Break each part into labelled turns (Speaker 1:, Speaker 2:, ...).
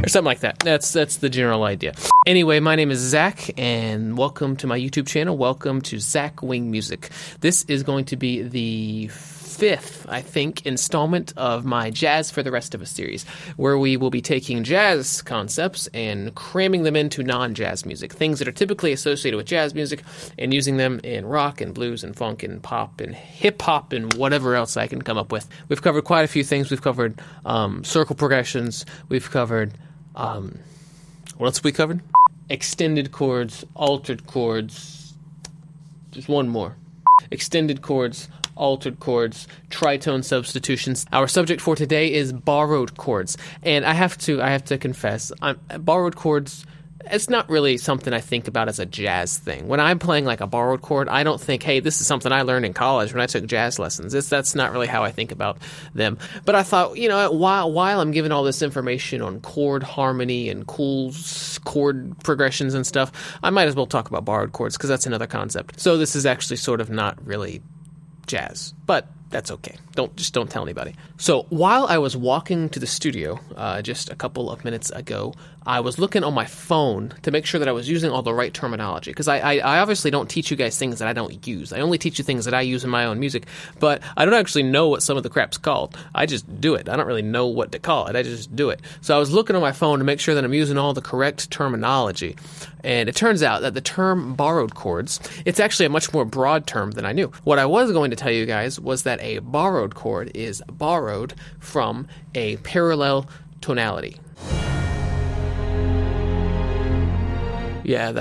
Speaker 1: or something like that. That's the general idea. Anyway, my name is Zach, and welcome to my YouTube channel. Welcome to Zack Wing Music. This is going to be the fifth, I think, installment of my Jazz for the Rest of Us series, where we will be taking jazz concepts and cramming them into non-jazz music, things that are typically associated with jazz music, and using them in rock and blues and funk and pop and hip-hop and whatever else I can come up with. We've covered quite a few things. We've covered circle progressions. We've covered... what else have we covered? Extended chords, altered chords. Just one more. Extended chords, altered chords, tritone substitutions. Our subject for today is borrowed chords, and I have to confess, borrowed chords, it's not really something I think about as a jazz thing. When I'm playing like a borrowed chord, I don't think, hey, this is something I learned in college when I took jazz lessons. That's not really how I think about them. But I thought, while I'm giving all this information on chord harmony and cool chord progressions and stuff, I might as well talk about borrowed chords because that's another concept. So this is actually sort of not really jazz, but that's okay. Don't tell anybody. So while I was walking to the studio just a couple of minutes ago, I was looking on my phone to make sure that I was using all the right terminology, because I obviously don't teach you guys things that I don't use. I only teach you things that I use in my own music, but I don't actually know what some of the crap's called. I just do it. I don't really know what to call it. I just do it. So I was looking on my phone to make sure that I'm using all the correct terminology, and it turns out that the term borrowed chords, it's actually a much more broad term than I knew. What I was going to tell you guys was that a borrowed chord is borrowed from a parallel tonality. Yeah,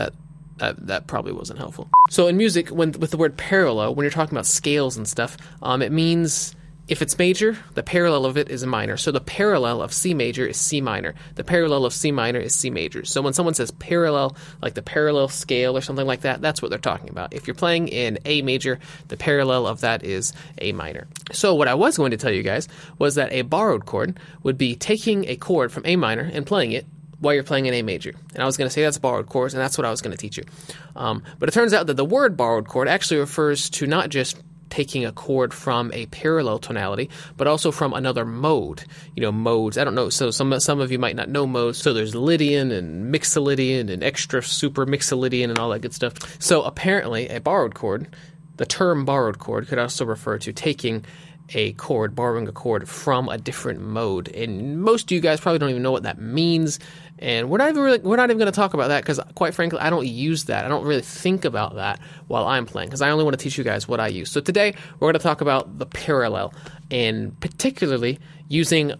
Speaker 1: that probably wasn't helpful. So in music, with the word parallel, when you're talking about scales and stuff, it means if it's major, the parallel of it is a minor. So the parallel of C major is C minor. The parallel of C minor is C major. So when someone says parallel, like the parallel scale or something like that, that's what they're talking about. If you're playing in A major, the parallel of that is A minor. So what I was going to tell you guys was that a borrowed chord would be taking a chord from A minor and playing it while you're playing in A major. And I was going to say that's borrowed chords, and that's what I was going to teach you. But it turns out that the word borrowed chord actually refers to not just taking a chord from a parallel tonality, but also from another mode. Modes, I don't know, so some of you might not know modes. So there's Lydian and Mixolydian and extra super Mixolydian and all that good stuff. So apparently a borrowed chord, the term borrowed chord, could also refer to taking a chord, borrowing a chord from a different mode. And most of you guys probably don't even know what that means. And we're not even going to talk about that because, quite frankly, I don't use that. I don't really think about that while I'm playing because I only want to teach you guys what I use. So today we're going to talk about the parallel, and particularly using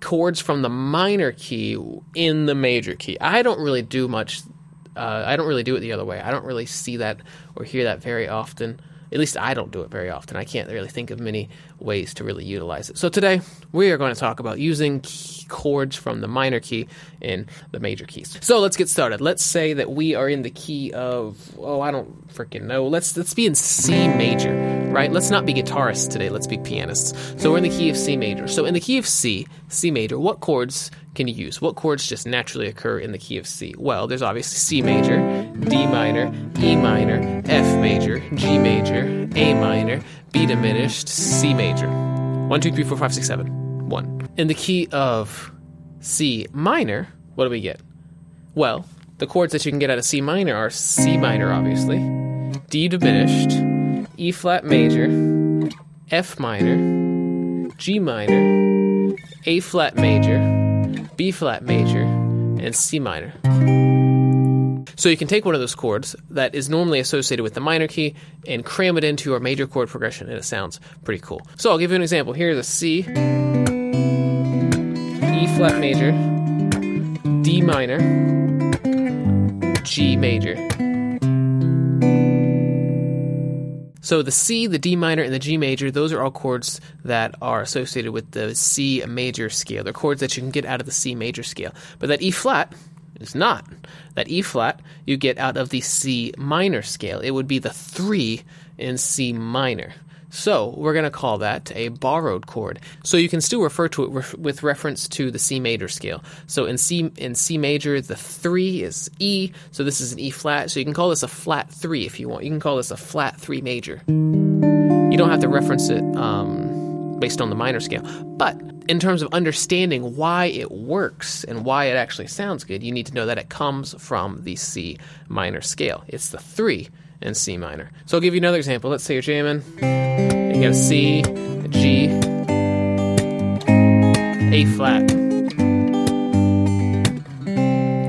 Speaker 1: chords from the minor key in the major key. I don't really do much. I don't really do it the other way. I don't really see that or hear that very often. At least I don't do it very often. I can't really think of many ways to really utilize it. So today, we are going to talk about using chords from the minor key in the major keys. So let's get started. Let's say that we are in the key of, I don't freaking know. Let's be in C major, right? Let's not be guitarists today. Let's be pianists. So we're in the key of C major. So in the key of C major, what chords can you use? What chords just naturally occur in the key of C? Well, there's obviously C major, D minor, E minor, F major, G major, A minor, B diminished, C major. 1, 2, 3, 4, 5, 6, 7. 1. In the key of C minor, what do we get? Well, the chords that you can get out of C minor are C minor, obviously, D diminished, E flat major, F minor, G minor, A flat major, B flat major, and C minor. So you can take one of those chords that is normally associated with the minor key and cram it into your major chord progression, and it sounds pretty cool. So I'll give you an example. Here's a C, E flat major, D minor, G major. So the C, the D minor, and the G major, those are all chords that are associated with the C major scale. They're chords that you can get out of the C major scale. But that E flat is not. That E flat you get out of the C minor scale. It would be the 3 in C minor. So we're going to call that a borrowed chord. So you can still refer to it with reference to the C major scale. So in C major, the 3 is E, so this is an E flat. So you can call this a flat 3 if you want. You can call this a flat 3 major. You don't have to reference it based on the minor scale. But in terms of understanding why it works and why it actually sounds good, you need to know that it comes from the C minor scale. It's the 3 in C minor. So I'll give you another example. Let's say you're jamming. You got a C, a G, A flat,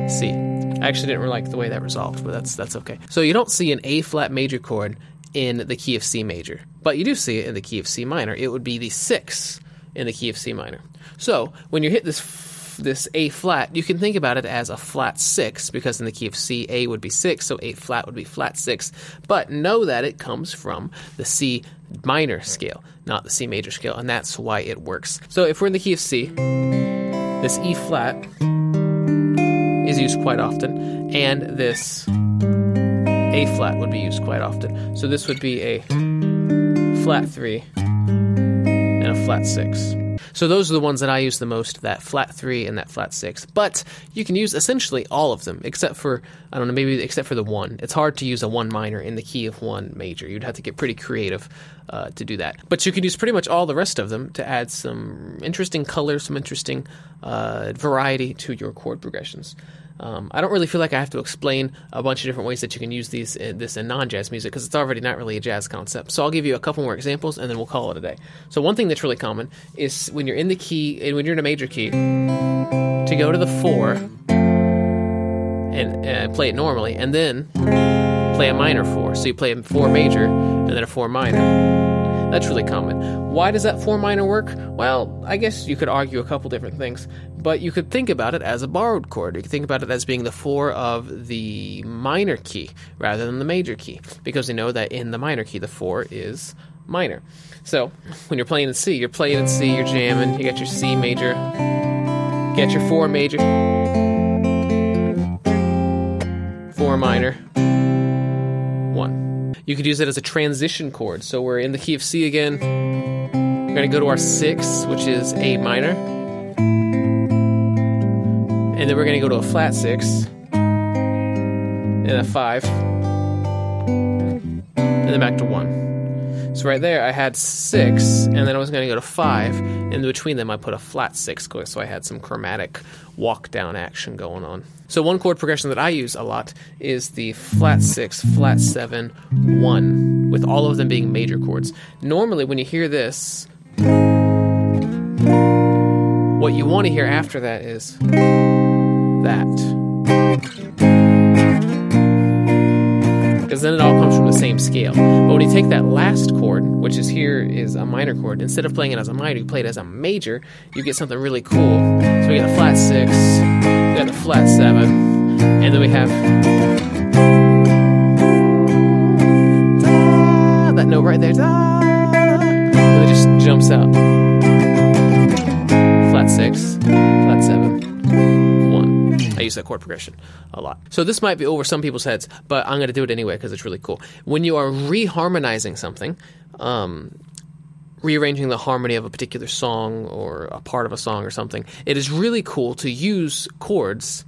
Speaker 1: C. I actually didn't really like the way that resolved, but that's okay. So you don't see an A flat major chord in the key of C major, but you do see it in the key of C minor. It would be the 6 in the key of C minor. So when you hit this A flat, you can think about it as a flat 6, because in the key of C, A would be 6, so A flat would be flat 6. But know that it comes from the C minor scale, not the C major scale, and that's why it works. So if we're in the key of C, this E flat is used quite often, and this A flat would be used quite often. So this would be a flat 3 and a flat 6. So those are the ones that I use the most, that flat 3 and that flat 6. But you can use essentially all of them, except for, I don't know, maybe except for the 1. It's hard to use a 1 minor in the key of 1 major. You'd have to get pretty creative to do that. But you can use pretty much all the rest of them to add some interesting color, some interesting variety to your chord progressions. I don't really feel like I have to explain a bunch of different ways that you can use this in non-jazz music, because it's already not really a jazz concept. So I'll give you a couple more examples, and then we'll call it a day. So one thing that's really common is when you're in the key, and when you're in a major key, to go to the 4 and play it normally, and then play a minor 4. So you play a 4 major and then a 4 minor. That's really common. Why does that 4 minor work? Well, I guess you could argue a couple different things, but you could think about it as a borrowed chord. You could think about it as being the 4 of the minor key rather than the major key, because you know that in the minor key, the 4 is minor. So when you're playing in C, you're jamming, you got your C major, you got your 4 major, 4 minor, 1. You could use it as a transition chord. So we're in the key of C again. We're going to go to our 6, which is A minor. And then we're going to go to a flat 6. And a 5. And then back to 1. So right there, I had 6, and then I was going to go to 5. In between them, I put a flat 6, so I had some chromatic walk-down action going on. So one chord progression that I use a lot is the flat 6, flat 7, 1, with all of them being major chords. Normally, when you hear this, what you want to hear after that is that. Because then it all comes from the same scale. But when you take that last chord, which is here is a minor chord, instead of playing it as a minor, you play it as a major, you get something really cool. So we got a flat 6, we got the flat 7, and then we have da, that note right there, da, and it just jumps out. Flat 6, flat 7, 1. I use that chord progression a lot. So this might be over some people's heads, but I'm going to do it anyway because it's really cool. When you are reharmonizing something, rearranging the harmony of a particular song or a part of a song or something, it is really cool to use chords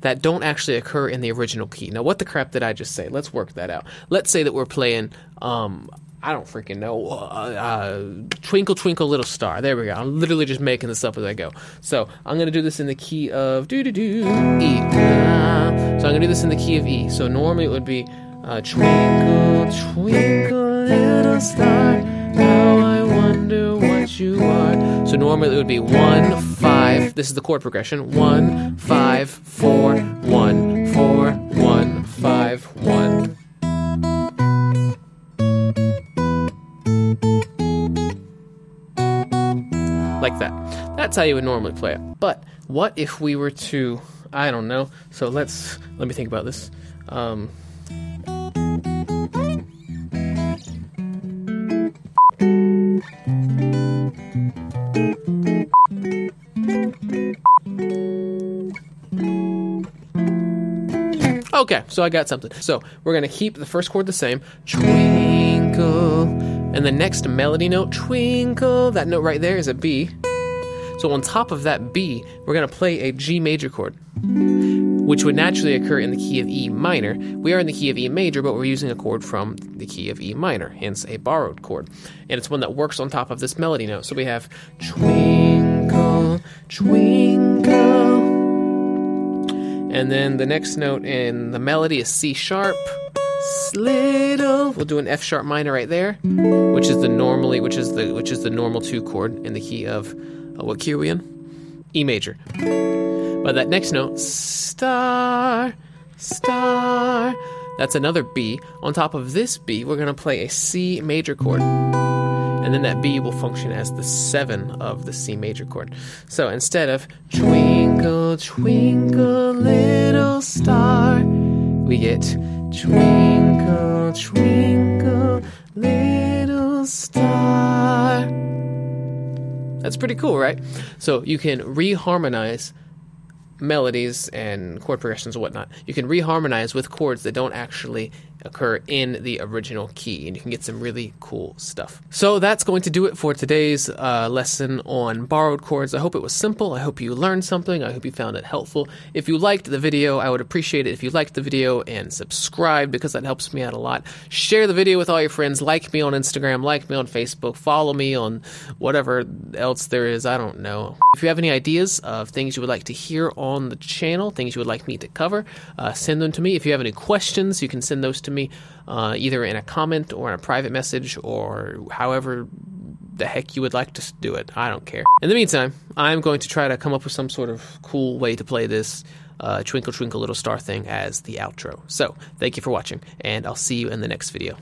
Speaker 1: that don't actually occur in the original key. Now, what the crap did I just say? Let's work that out. Let's say that we're playing, I don't freaking know, Twinkle Twinkle Little Star. There we go. I'm literally just making this up as I go. So I'm going to do this in the key of E. So I'm going to do this in the key of E. So normally it would be Twinkle Twinkle Little Star, how I wonder what you are. So normally it would be 1, 5. This is the chord progression. 1, 5, 4, 1, 4, 1, 5, 1. Like that. That's how you would normally play it. But what if we were to, I don't know. So let me think about this. Okay, so I got something. So we're going to keep the first chord the same. Twinkle. And the next melody note, twinkle. That note right there is a B. So on top of that B, we're going to play a G major chord. which would naturally occur in the key of E minor. We are in the key of E major, but we're using a chord from the key of E minor, hence a borrowed chord. And it's one that works on top of this melody note. So we have twinkle, twinkle. And then the next note in the melody is C sharp. Little. We'll do an F sharp minor right there, which is the normal 2 chord in the key of what key are we in? E major. But that next note, star, star, that's another B. On top of this B, we're going to play a C major chord. And then that B will function as the 7 of the C major chord. So instead of twinkle, twinkle, little star, we get twinkle, twinkle, little star. That's pretty cool, right? So you can reharmonize melodies and chord progressions and whatnot. You can reharmonize with chords that don't actually occur in the original key, and you can get some really cool stuff. So that's going to do it for today's lesson on borrowed chords. I hope it was simple. I hope you learned something. I hope you found it helpful. If you liked the video, I would appreciate it if you liked the video and subscribe, because that helps me out a lot. Share the video with all your friends. Like me on Instagram, like me on Facebook, follow me on whatever else there is. I don't know. If you have any ideas of things you would like to hear on the channel, things you would like me to cover, send them to me. If you have any questions, you can send those to me either in a comment or in a private message, or however the heck you would like to do it. I don't care. In the meantime, I'm going to try to come up with some sort of cool way to play this Twinkle Twinkle Little Star thing as the outro. So, thank you for watching, and I'll see you in the next video.